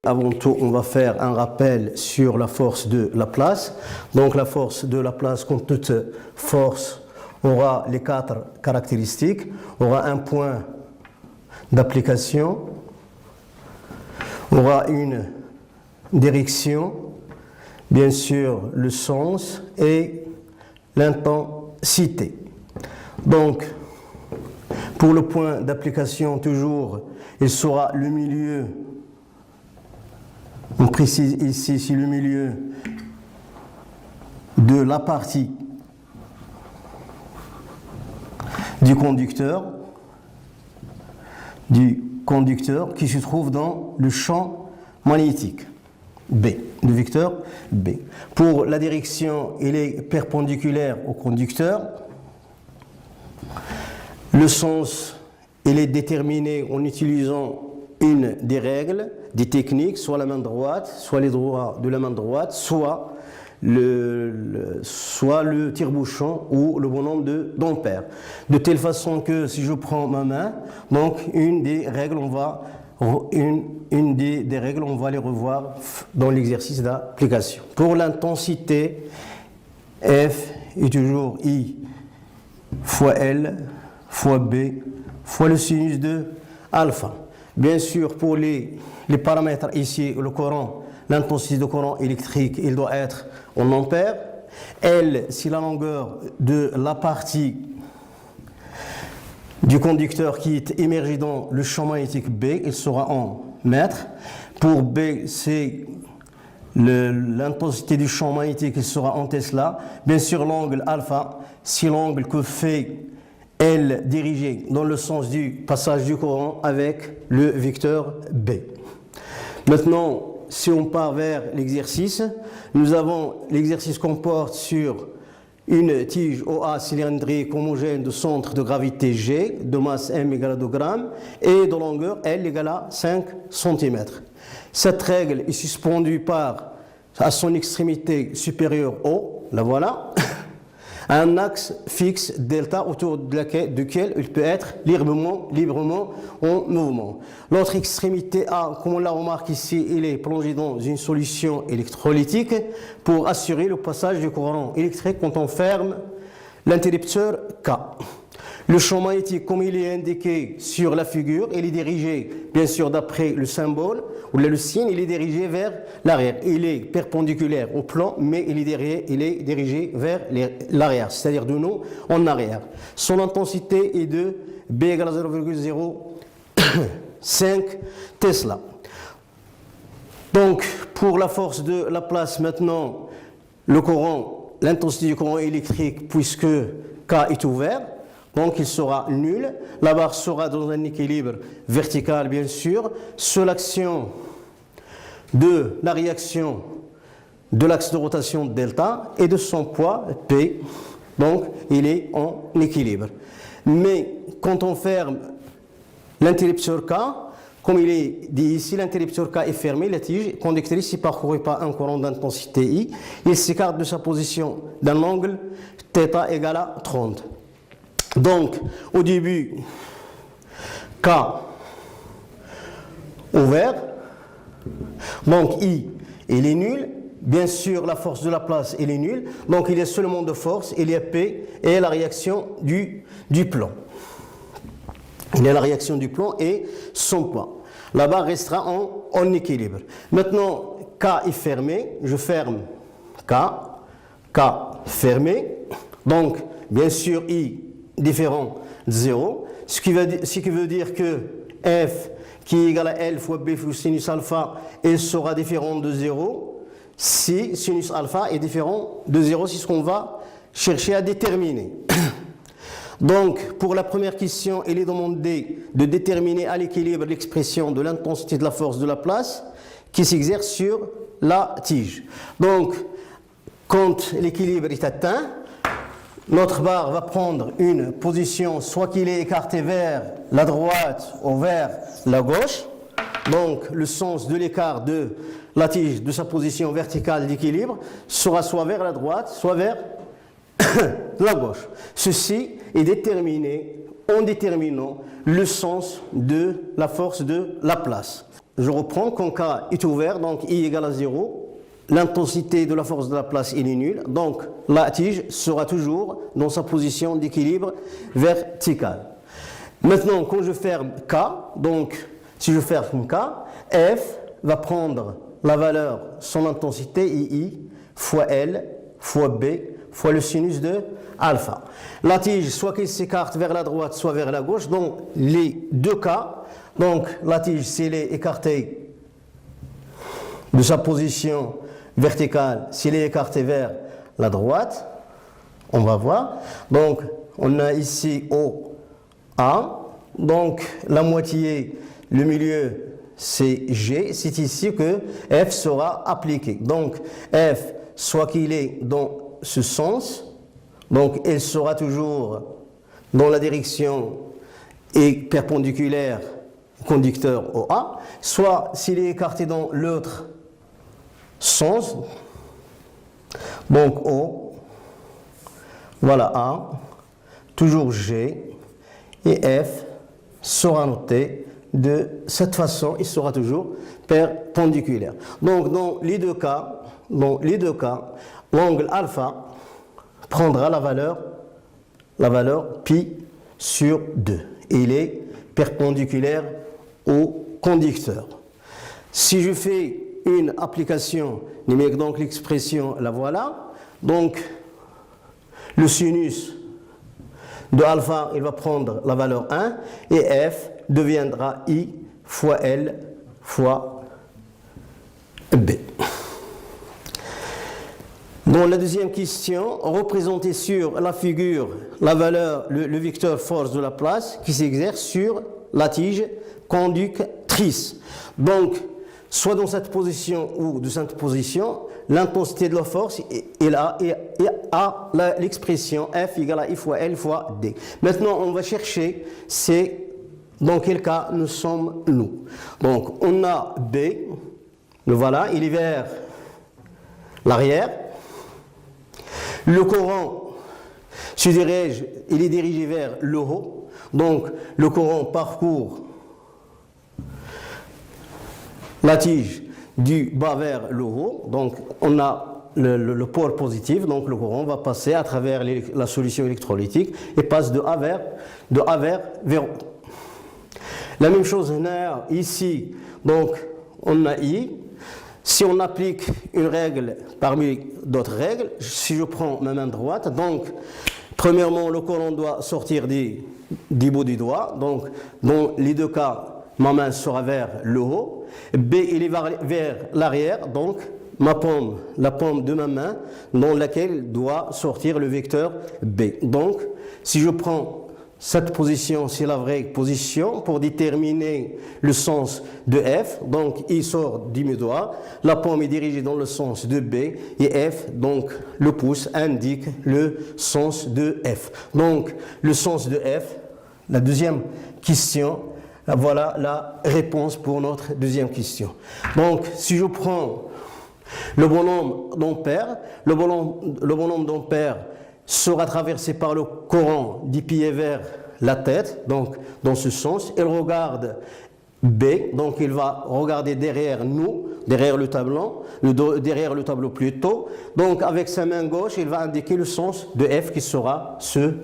Avant tout, on va faire un rappel sur la force de Laplace. Donc la force de Laplace, comme toute force, aura les 4 caractéristiques, aura un point d'application, aura une direction, bien sûr le sens et l'intensité. Donc, pour le point d'application, toujours, il sera le milieu, on précise ici, c'est le milieu de la partie du conducteur qui se trouve dans le champ magnétique B, le vecteur B. Pour la direction, il est perpendiculaire au conducteur. Le sens, il est déterminé en utilisant une des règles, des techniques, soit la main droite, soit les doigts de la main droite, soit le tire-bouchon ou le bonhomme d'ampère. De telle façon que si je prends ma main, donc une des règles, on va les revoir dans l'exercice d'application. Pour l'intensité, F est toujours I fois L fois B fois le sinus de alpha. Bien sûr, pour les paramètres ici, le courant, l'intensité de courant électrique, il doit être en ampères. L, c'est la longueur de la partie du conducteur qui est émergé dans le champ magnétique B, il sera en mètres. Pour B, c'est l'intensité du champ magnétique, il sera en Tesla. Bien sûr, l'angle alpha, c'est l'angle que fait L dirigé dans le sens du passage du courant avec le vecteur B. Maintenant, si on part vers l'exercice, nous avons l'exercice qu'on porte sur une tige OA cylindrique homogène de centre de gravité G, de masse M égale à 2 grammes, et de longueur L égale à 5 cm. Cette règle est suspendue à son extrémité supérieure O, la voilà, à un axe fixe delta autour duquel il peut être librement en mouvement. L'autre extrémité A, comme on la remarque ici, il est plongé dans une solution électrolytique pour assurer le passage du courant électrique quand on ferme l'interrupteur K. Le champ magnétique, comme il est indiqué sur la figure, il est dirigé, bien sûr, d'après le symbole, ou le signe, il est dirigé vers l'arrière. Il est perpendiculaire au plan, mais il est dirigé vers l'arrière, c'est-à-dire de nous en arrière. Son intensité est de B égale à 0,05 Tesla. Donc, pour la force de Laplace, maintenant, le courant, l'intensité du courant électrique, puisque K est ouvert, donc il sera nul. La barre sera dans un équilibre vertical, bien sûr. Sous l'action de la réaction de l'axe de rotation delta et de son poids P. Donc il est en équilibre. Mais quand on ferme l'interrupteur K, comme il est dit ici, l'interrupteur K est fermé, la tige conductrice ne parcourt pas un courant d'intensité I, il s'écarte de sa position d'un angle θ égale à 30. Donc, au début, K ouvert, donc I, il est nul. Bien sûr, la force de Laplace, elle est nulle. Donc, il y a seulement deux forces, il y a P et la réaction du plan. Il y a la réaction du plan et son poids. La barre restera en équilibre. Maintenant, K est fermé, je ferme K fermé. Donc, bien sûr, I différent de 0, ce qui veut dire que F qui est égal à L fois B fois sinus alpha, elle sera différente de 0 si sinus alpha est différent de 0, c'est ce qu'on va chercher à déterminer. Donc, pour la première question, il est demandé de déterminer à l'équilibre l'expression de l'intensité de la force de Laplace qui s'exerce sur la tige. Donc, quand l'équilibre est atteint, notre barre va prendre une position, soit qu'il est écarté vers la droite ou vers la gauche. Donc, le sens de l'écart de la tige de sa position verticale d'équilibre sera soit vers la droite, soit vers la gauche. Ceci est déterminé en déterminant le sens de la force de Laplace. je reprends, quand K est ouvert, donc I égale à 0, l'intensité de la force de la place est nulle, donc la tige sera toujours dans sa position d'équilibre vertical. Maintenant, quand je ferme K, donc si je ferme K, F va prendre la valeur, son intensité II, fois L, fois B, fois le sinus de alpha. La tige, soit qu'elle s'écarte vers la droite, soit vers la gauche, donc les deux cas, donc la tige, si elle est écartée de sa position verticale, si elle est écartée vers la droite, on va voir, donc on a ici OA, donc la moitié, le milieu, c'est G, c'est ici que F sera appliqué. Donc F, soit qu'il est dans ce sens, donc elle sera toujours dans la direction et perpendiculaire au conducteur OA, soit s'il est écarté dans l'autre sens, donc O, voilà A, toujours G, et F sera noté de cette façon, il sera toujours perpendiculaire. Donc dans les deux cas, l'angle alpha prendra la valeur pi sur 2. Et il est perpendiculaire au conducteur. Si je fais une application numérique, donc l'expression la voilà, donc le sinus de alpha, il va prendre la valeur 1 et F deviendra I fois L fois B. Dans la deuxième question, représentez sur la figure la valeur, le vecteur force de la place qui s'exerce sur la tige conductrice. Donc, soit dans cette position ou de cette position, l'intensité de la force est là et a l'expression F égale à I fois L fois D. Maintenant, on va chercher dans quel cas nous sommes nous. Donc, on a B, le voilà, il est vers l'arrière. Le courant il est dirigé vers le haut. Donc, le courant parcourt la tige du bas vers le haut. Donc, on a le pôle positif. Donc, le courant va passer à travers la solution électrolytique et passe de A vers haut. La même chose ici. Donc, on a I. Si on applique une règle parmi d'autres règles, si je prends ma main droite, donc, premièrement, le courant doit sortir du bout du doigt. Donc, dans les deux cas, ma main sera vers le haut. B, il est vers l'arrière. Donc, la paume de ma main, dans laquelle doit sortir le vecteur B. Donc, si je prends cette position, c'est la vraie position pour déterminer le sens de F. Donc, il sort du doigt, la paume est dirigée dans le sens de B et F, donc le pouce indique le sens de F. Donc, le sens de F, la deuxième question, voilà la réponse pour notre deuxième question. Donc, si je prends le bonhomme d'ampère, le bonhomme d'ampère sera traversé par le courant du pied vers la tête, donc dans ce sens. Il regarde B, donc il va regarder derrière nous, derrière le tableau plutôt. Donc avec sa main gauche, il va indiquer le sens de F qui sera ce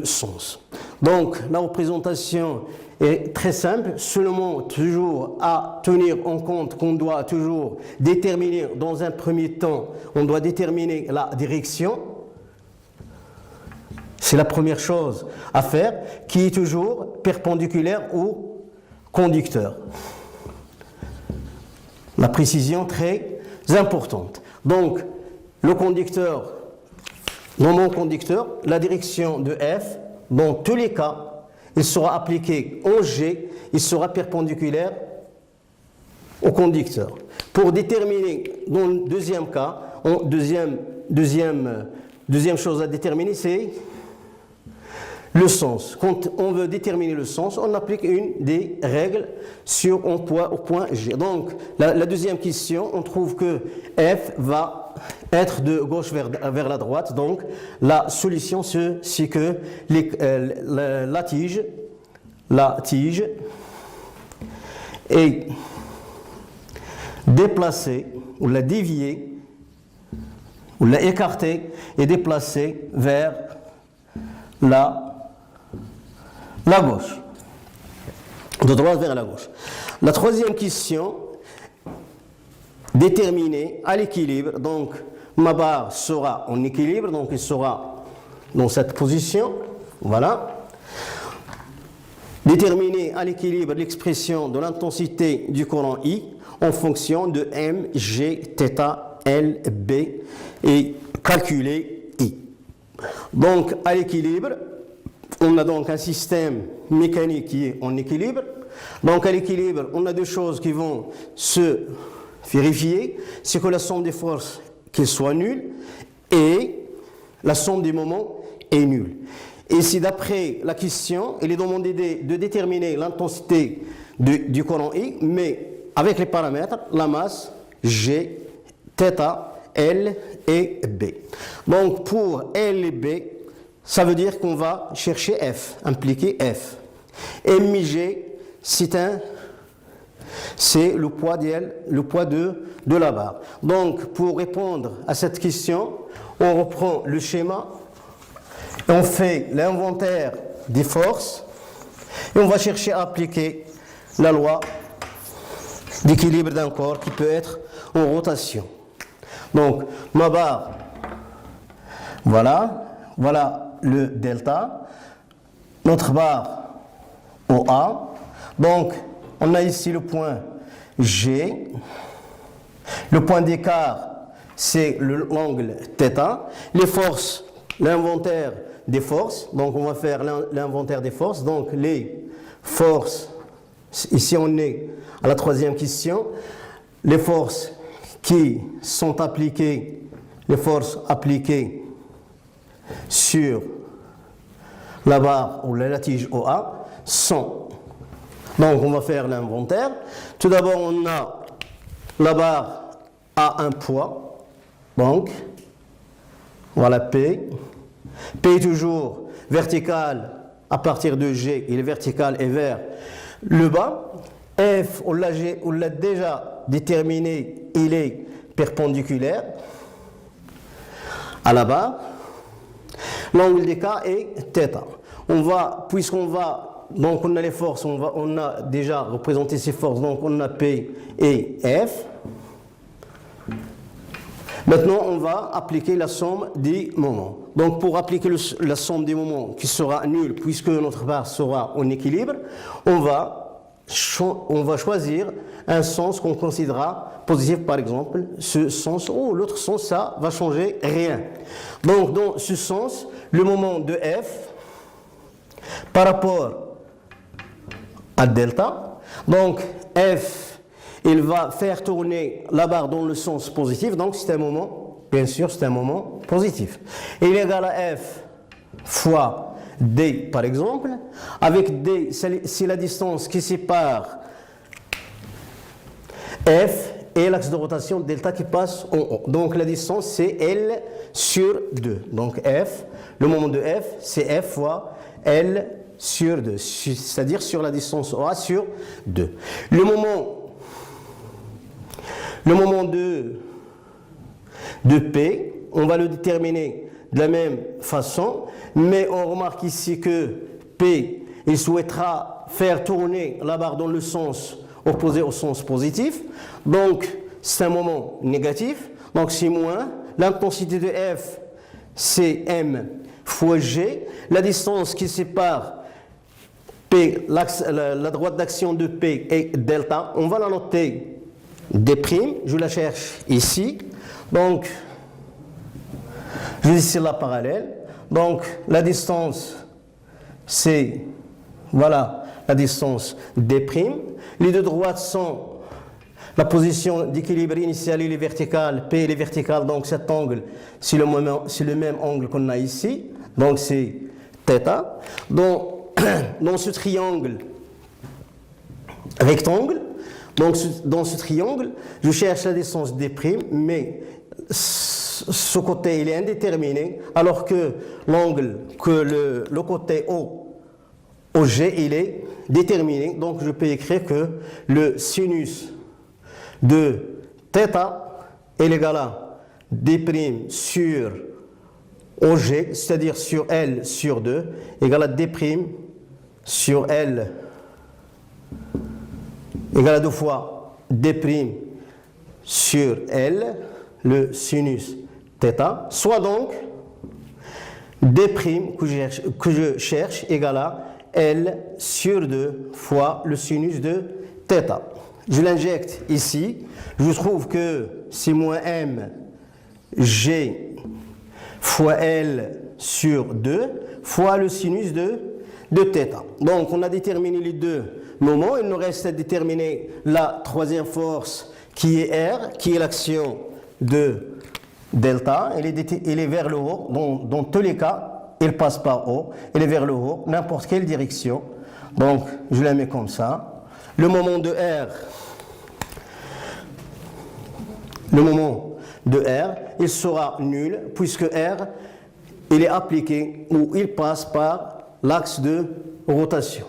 sens. Donc la représentation est très simple, seulement toujours à tenir en compte qu'on doit toujours déterminer, dans un premier temps, on doit déterminer la direction. C'est la première chose à faire, qui est toujours perpendiculaire au conducteur. La précision très importante. Donc, le conducteur, dans mon conducteur, la direction de F, dans tous les cas, il sera appliqué en G, il sera perpendiculaire au conducteur. Pour déterminer, dans le deuxième cas, deuxième chose à déterminer, c'est le sens. Quand on veut déterminer le sens, on applique une des règles au point G. Donc, la deuxième question, on trouve que F va être de gauche vers la droite. Donc, la solution, c'est que la tige est déplacer, ou la dévier, ou la écarter et déplacer vers la gauche. De droite vers la gauche. La troisième question, déterminer à l'équilibre. Donc, ma barre sera en équilibre, donc il sera dans cette position. Voilà. Déterminer à l'équilibre l'expression de l'intensité du courant I en fonction de M, G, θ, L, B et calculer I. Donc, à l'équilibre, on a donc un système mécanique qui est en équilibre. Donc, à l'équilibre, on a deux choses qui vont se vérifier. C'est que la somme des forces qu'elle soit nulle et la somme des moments est nulle. Et si d'après la question, il est demandé de déterminer l'intensité du courant I, mais avec les paramètres, la masse, G, θ, L et B. Donc pour L et B, ça veut dire qu'on va chercher F, impliquer F. MG, c'est le poids de la barre. Donc pour répondre à cette question, on reprend le schéma, on fait l'inventaire des forces et on va chercher à appliquer la loi d'équilibre d'un corps qui peut être en rotation. Donc, ma barre, voilà le delta, notre barre OA. Donc, on a ici le point G, le point d'écart, c'est l'angle θ, les forces, l'inventaire des forces, donc on va faire l'inventaire des forces, donc les forces, ici on est à la troisième question, les forces qui sont appliquées, les forces appliquées sur la barre ou la tige OA sont, donc on va faire l'inventaire. Tout d'abord on a la barre a un poids, donc voilà P est toujours vertical à partir de G, il est vertical et vers le bas. F, on l'a déjà déterminé, il est perpendiculaire à la barre. L'angle d'écart est θ. Donc on a les forces, on a déjà représenté ces forces, donc on a P et F. Maintenant, on va appliquer la somme des moments. Donc, pour appliquer la somme des moments qui sera nulle, puisque notre barre sera en équilibre, on va choisir un sens qu'on considérera positif, par exemple, ce sens, l'autre sens, ça va changer rien. Donc, dans ce sens, le moment de F par rapport à delta, donc F, il va faire tourner la barre dans le sens positif, donc c'est un moment, bien sûr, c'est un moment positif. Et il est égal à F fois D, par exemple. Avec D, c'est la distance qui sépare F et l'axe de rotation delta qui passe en haut. Donc la distance, c'est L sur 2. Donc F, le moment de F, c'est F fois L sur 2, c'est-à-dire sur la distance OA sur 2. Le moment de P, on va le déterminer de la même façon, mais on remarque ici que P, il souhaitera faire tourner la barre dans le sens opposé au sens positif, donc c'est un moment négatif, donc c'est moins, l'intensité de F, c'est M fois G, la distance qui sépare P, la droite d'action de P est delta, on va la noter D', je la cherche ici, donc je vais ici la parallèle, donc la distance c'est, voilà la distance D', les deux droites sont la position d'équilibre initial, il est vertical, P il est vertical, donc cet angle c'est le même angle qu'on a ici, donc c'est θ. Dans ce triangle rectangle, donc dans ce triangle, je cherche la distance D', mais ce côté il est indéterminé, alors que l'angle, que le côté OG il est déterminé, donc je peux écrire que le sinus de θ est égal à d' sur OG, c'est-à-dire sur L sur 2, égal à d' sur L, égal à 2 fois d' sur L, le sinus θ, soit donc d' que je cherche égal à L sur 2 fois le sinus de θ. Je l'injecte ici, je trouve que c'est moins m g fois L sur 2 fois le sinus de θ. Donc on a déterminé les deux moments, il nous reste à déterminer la troisième force qui est R, qui est l'action de delta, elle est vers le haut, dans tous les cas, elle passe par haut, elle est vers le haut, n'importe quelle direction. Donc, je la mets comme ça. Le moment de R, il sera nul, puisque R, il est appliqué ou il passe par l'axe de rotation.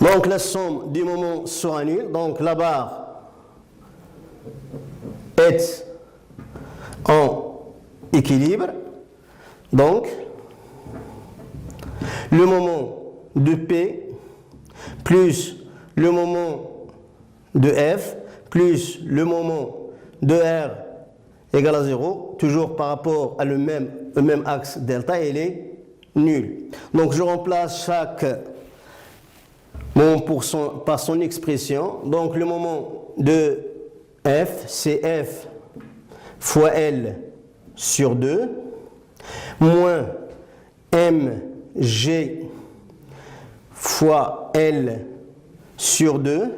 Donc la somme du moment sera nulle. Donc la barre est en équilibre. Donc le moment de P plus le moment de F plus le moment de R égale à 0, toujours par rapport à le même axe delta, il est nul. Donc je remplace chaque moment par son expression. Donc le moment de F, c'est F fois L sur 2, moins mg fois L sur 2,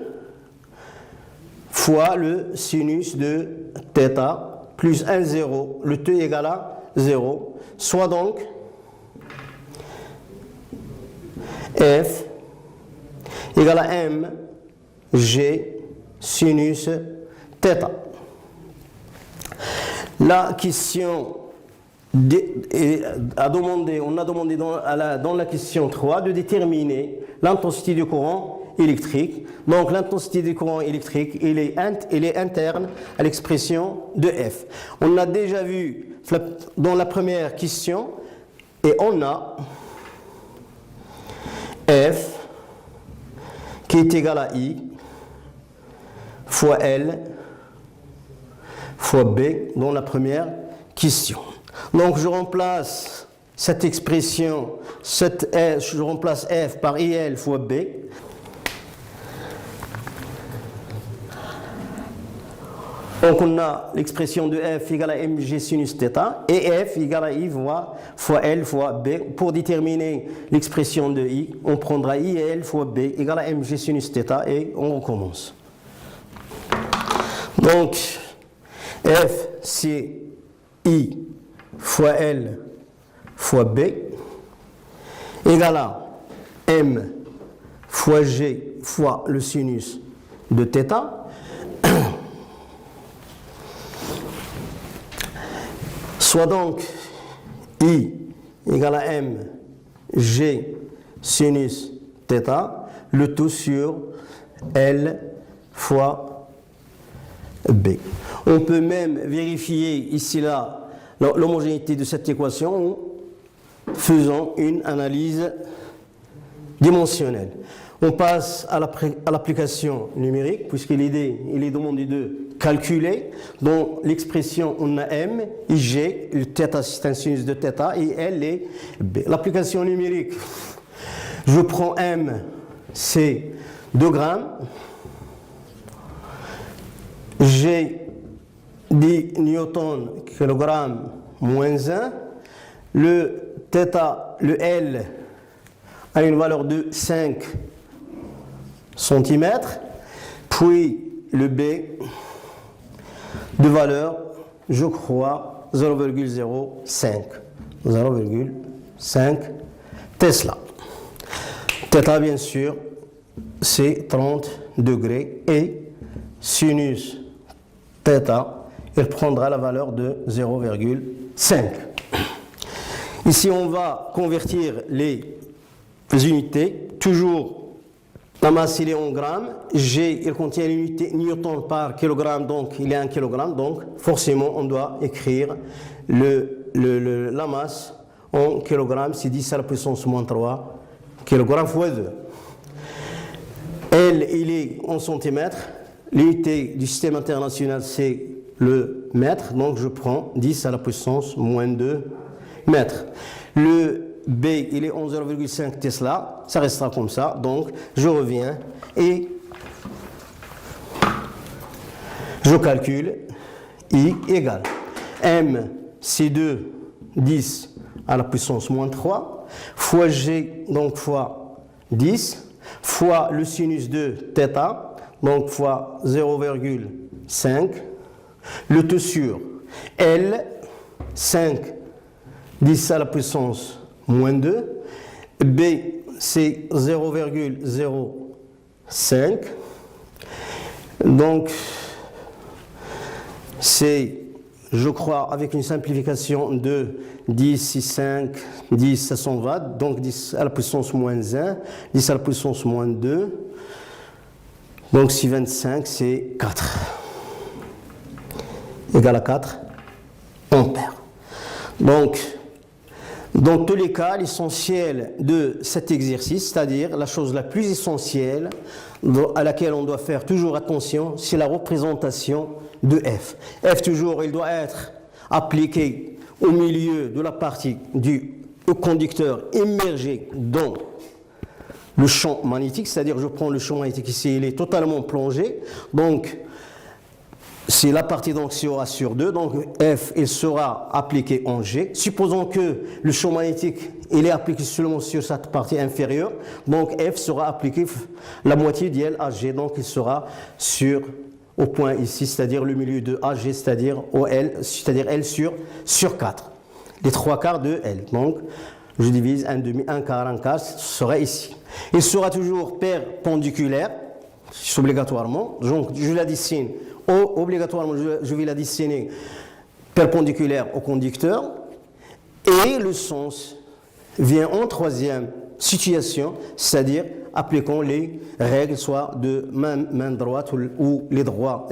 fois le sinus de θ, plus 1, 0, le T égale à 0, soit donc F égale à m g sinus θ. La question on a demandé dans la question 3 de déterminer l'intensité du courant électrique. Donc l'intensité du courant électrique, il est interne à l'expression de F. On a déjà vu dans la première question, et on a F qui est égal à I fois L fois B dans la première question. Donc je remplace cette expression, je remplace F par IL fois B. Donc on a l'expression de F égale à mg sinus θ et F égale à I fois L fois B. Pour déterminer l'expression de I, on prendra I et L fois B égale à mg sinus θ et on recommence. Donc F c'est I fois L fois B égale à M fois G fois le sinus de θ. Soit donc I égale à M G sinus θ, le tout sur L fois B. On peut même vérifier ici là l'homogénéité de cette équation en faisant une analyse dimensionnelle. On passe à l'application numérique, puisqu'il est demandé de calculer. Dans l'expression, on a M, IG, le θ c'est un sinus de θ, et L est B. L'application numérique, je prends M, c'est 2 grammes. G 10 newtons kilogramme moins 1. Le θ, le L a une valeur de 5 cm, puis le B de valeur, je crois, 0,05 Tesla. Θ, bien sûr, c'est 30 degrés et sinus θ, il prendra la valeur de 0,5. Ici, on va convertir les unités, toujours La masse, il est en grammes. G, il contient l'unité newton par kilogramme, donc il est 1 kilogramme. Donc, forcément, on doit écrire la masse en kilogrammes. C'est 10 à la puissance moins 3 kilogrammes fois 2. L, il est en centimètres. L'unité du système international, c'est le mètre. Donc, je prends 10 à la puissance moins 2 mètres. Le B, il est en 0,5 Tesla, ça restera comme ça, donc je reviens et je calcule I égale M, c'est 2, 10 à la puissance moins 3, fois G, donc fois 10, fois le sinus de θ, donc fois 0,5, le tout sur L, 5, 10 à la puissance moins 2, B c'est 0,05, donc c'est, je crois, avec une simplification de 10, 6, 5, 10, ça s'en va, donc 10 à la puissance moins 1, 10 à la puissance moins 2, donc si 25 c'est 4, égal à 4 ampères. Donc, dans tous les cas, l'essentiel de cet exercice, c'est-à-dire la chose la plus essentielle à laquelle on doit faire toujours attention, c'est la représentation de F. F toujours, il doit être appliqué au milieu de la partie du conducteur immergé dans le champ magnétique, c'est-à-dire je prends le champ magnétique ici, il est totalement plongé, donc c'est la partie donc sera sur 2, donc F il sera appliqué en G. Supposons que le champ magnétique il est appliqué seulement sur cette partie inférieure, donc F sera appliqué la moitié d'L à G, donc il sera au point ici, c'est-à-dire le milieu de AG, c'est-à-dire L sur 4, les 3 quarts de L. Donc je divise 1 demi, 1 quart, 1 quart, ce sera ici. Il sera toujours perpendiculaire, obligatoirement, donc je la dessine. Obligatoirement, je vais la dessiner perpendiculaire au conducteur et le sens vient en troisième situation, c'est-à-dire appliquons les règles soit de main droite ou les doigts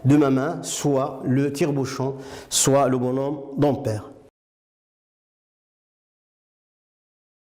de ma main, soit le tire-bouchon, soit le bonhomme d'ampère.